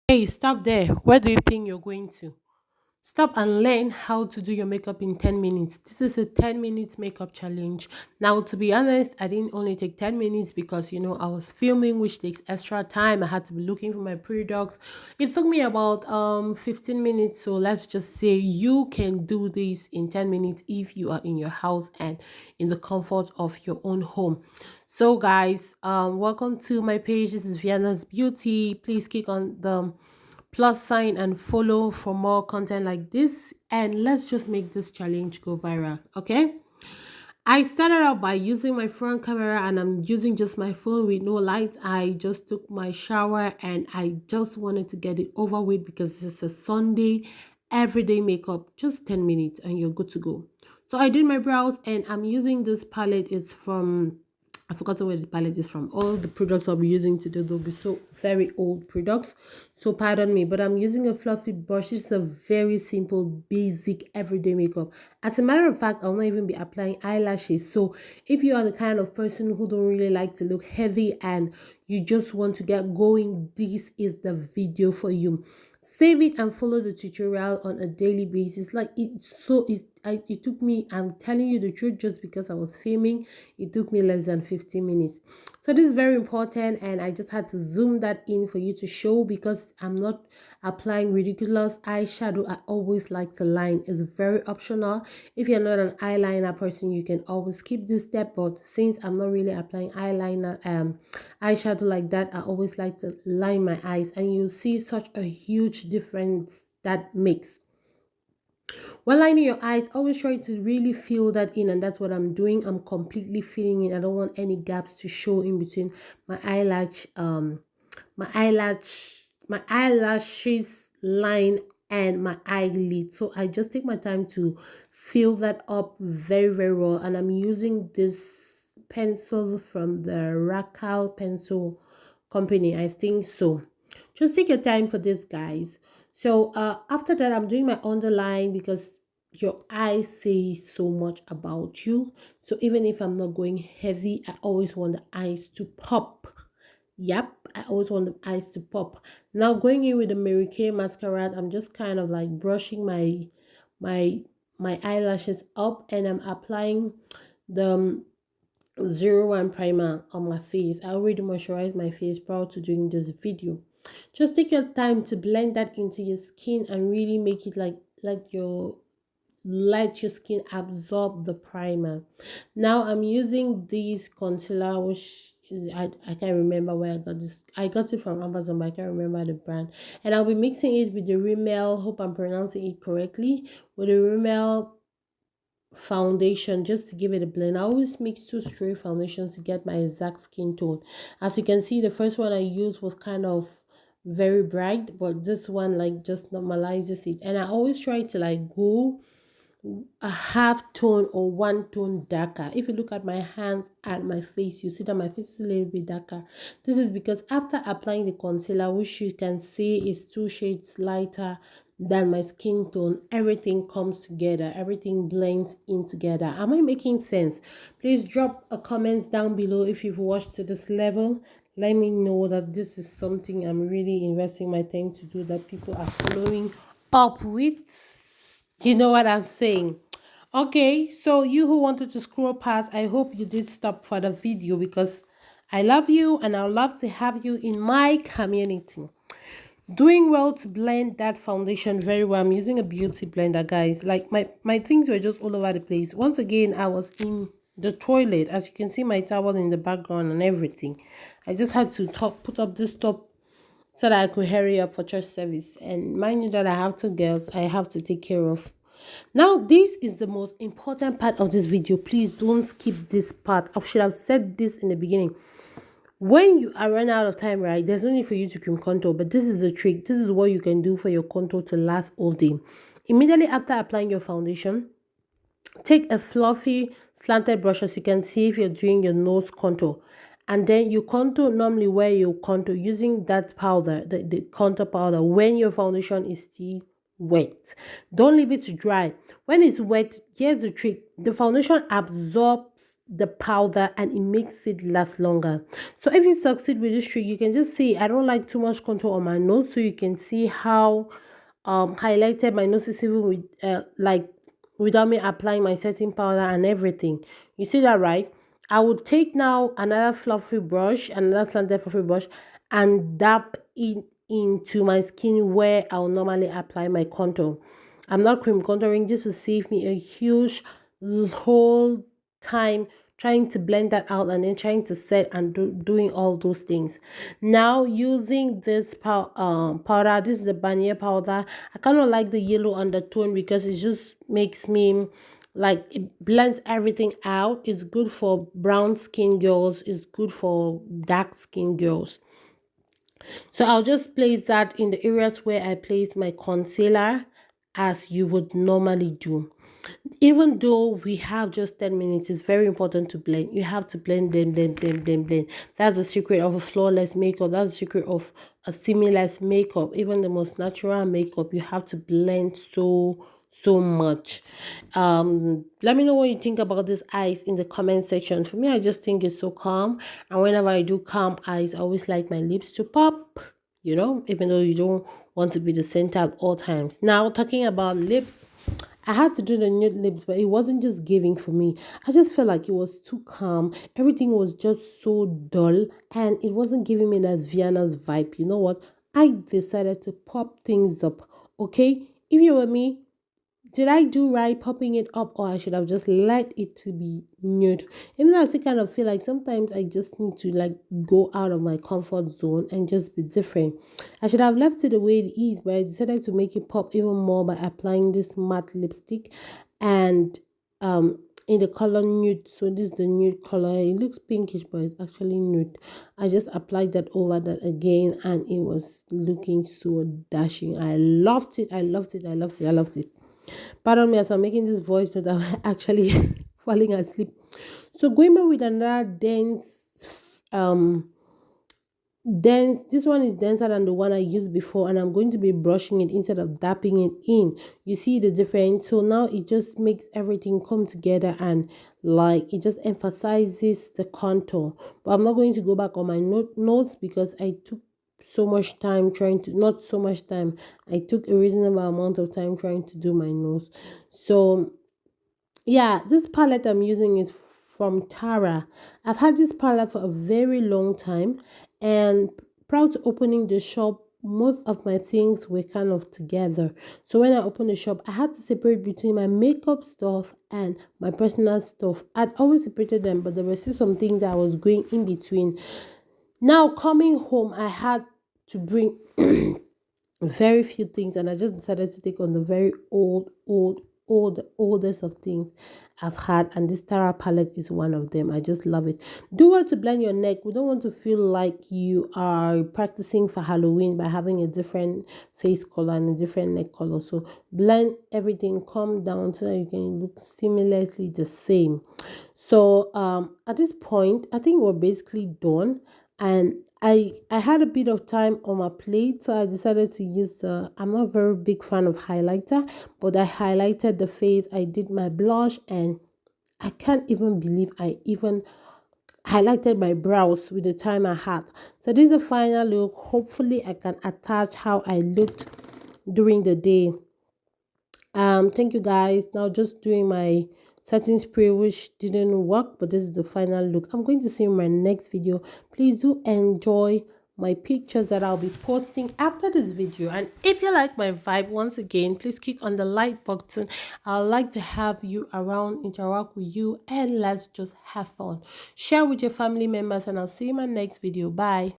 Hey, stop there. Where do you think you're going to? Stop and learn how to do your makeup in 10 minutes. This is a 10 minutes makeup challenge. Now, to be honest, I didn't only take 10 minutes because I was filming, which takes extra time. I had to be looking for my products. It took me about 15 minutes. So let's just say you can do this in 10 minutes if you are in your house and in the comfort of your own home. So guys, welcome to my page. This is Vienna's Beauty. Please click on the plus sign and follow for more content like this, and let's just make this challenge go viral. Okay, I started out by using my front camera and I'm using just my phone with no light. I just took my shower and I just wanted to get it over with because this is a Sunday. Everyday makeup, just 10 minutes and you're good to go. So I did my brows and I'm using this palette. It's from, I forgot where the palette is from. All the products I'll be using today, they'll be so very old products. So pardon me, but I'm using a fluffy brush. It's a very simple, basic, everyday makeup. As a matter of fact, I'll not even be applying eyelashes. So if you are the kind of person who don't really like to look heavy and you just want to get going, this is the video for you. Save it and follow the tutorial on a daily basis. Like it took me, I'm telling you the truth, just because I was filming, it took me less than 15 minutes. So this is very important and I just had to zoom that in for you to show, because I'm not applying ridiculous eyeshadow. I always like to line. It's very optional. If you're not an eyeliner person, you can always skip this step, but since I'm not really applying eyeshadow like that, I always like to line my eyes, and you'll see such a huge difference that makes. When lining your eyes, always try to really fill that in, and that's what I'm doing. I'm completely filling it. I don't want any gaps to show in between my my eyelashes line and my eyelid. So I just take my time to fill that up very, very well. And I'm using this pencil from the Racal pencil company, I think so. Just take your time for this, guys. So after that, I'm doing my underline because your eyes say so much about you. So even if I'm not going heavy, I always want the eyes to pop. Yep, I always want the eyes to pop. Now going in with the Mary Kay mascara, I'm just kind of like brushing my my eyelashes up, and I'm applying the 01 primer on my face. I already moisturized my face prior to doing this video. Just take your time to blend that into your skin and really make it like your let your skin absorb the primer. Now I'm using this concealer, which is, I can't remember where I got this. I got it from Amazon, but I can't remember the brand. And I'll be mixing it with the Rimmel, hope I'm pronouncing it correctly, with the Rimmel foundation, just to give it a blend. I always mix two straight foundations to get my exact skin tone. As you can see, the first one I used was kind of very bright, but this one like just normalizes it. And I always try to like go a half tone or one tone darker. If you look at my hands and my face, you see that my face is a little bit darker. This is because after applying the concealer, which you can see is 2 shades lighter than my skin tone, everything comes together, everything blends in together. Am I making sense? Please drop a comments down below if you've watched to this level. Let me know that this is something I'm really investing my time to do, that people are following up with. You know what I'm saying? Okay, so you who wanted to scroll past, I hope you did stop for the video, because I love you and I'd love to have you in my community. Doing well to blend that foundation very well. I'm using a beauty blender, guys. Like my things were just all over the place. Once again, I was in the toilet. As you can see, my towel in the background and everything. I just had to put up this top so that I could hurry up for church service. And mind you that I have 2 girls I have to take care of. Now, this is the most important part of this video. Please don't skip this part. I should have said this in the beginning. When you are running out of time, right, there's no need for you to cream contour, but this is a trick. This is what you can do for your contour to last all day. Immediately after applying your foundation, take a fluffy slanted brush, as you can see if you're doing your nose contour, and then you contour normally where you contour using that powder, the contour powder, when your foundation is still wet. Don't leave it to dry. When it's wet, here's the trick: the foundation absorbs the powder and it makes it last longer. So if you succeed with this trick, you can just see I don't like too much contour on my nose, so you can see how highlighted my nose is even with like without me applying my setting powder and everything. You see that, right? I would take now another fluffy brush, another slanted fluffy brush, and dab it into my skin where I'll normally apply my contour. I'm not cream contouring. This will save me a huge whole time trying to blend that out and then trying to set and doing all those things. Now using this powder, this is a Banyan powder. I kind of like the yellow undertone because it just makes me like it blends everything out. It's good for brown skin girls, it's good for dark skin girls. So I'll just place that in the areas where I place my concealer as you would normally do. Even though we have just 10 minutes, it's very important to blend. You have to blend, blend, blend, blend, blend, blend. That's the secret of a flawless makeup. That's the secret of a seamless makeup. Even the most natural makeup, you have to blend so much. Let me know what you think about this eyes in the comment section. For me, I just think it's so calm, and whenever I do calm eyes, I always like my lips to pop, even though you don't want to be the center at all times. Now, talking about lips, I had to do the nude lips, but it wasn't just giving for me. I just felt like it was too calm. Everything was just so dull, and it wasn't giving me that Vienna's vibe. You know what? I decided to pop things up. Okay, if you were me, did I do right popping it up, or I should have just let it to be nude? Even though I still kind of feel like sometimes I just need to like go out of my comfort zone and just be different. I should have left it the way it is, but I decided to make it pop even more by applying this matte lipstick and in the color nude. So this is the nude color. It looks pinkish, but it's actually nude. I just applied that over that again, and it was looking so dashing. I loved it. I loved it. I loved it. I loved it. Pardon me as I'm making this voice that I'm actually falling asleep. So going back with another dense, this one is denser than the one I used before, and I'm going to be brushing it instead of dapping it in. You see the difference? So now it just makes everything come together, and like it just emphasizes the contour. But I'm not going to go back on my notes because I took so much time trying to, not so much time, I took a reasonable amount of time trying to do my nose. So yeah, this palette I'm using is from Tara. I've had this palette for a very long time, and prior to opening the shop, most of my things were kind of together. So when I opened the shop, I had to separate between my makeup stuff and my personal stuff. I'd always separated them, but there were still some things I was going in between. Now coming home, I had to bring very few things, and I just decided to take on the very oldest of things I've had, and this Tara palette is one of them. I just love it. Do want to blend your neck. We don't want to feel like you are practicing for Halloween by having a different face color and a different neck color. So blend everything, calm down so that you can look similarly the same. So at this point, I think we're basically done, and I had a bit of time on my plate, so I decided to use the, I'm not a very big fan of highlighter, but I highlighted the face, I did my blush, and I can't even believe I even highlighted my brows with the time I had. So this is the final look. Hopefully I can attach how I looked during the day. Thank you guys. Now just doing my setting spray, which didn't work, but this is the final look. I'm going to see you in my next video. Please do enjoy my pictures that I'll be posting after this video, and if you like my vibe, once again, please click on the like button. I'd like to have you around, interact with you, and let's just have fun. Share with your family members, and I'll see you in my next video. Bye.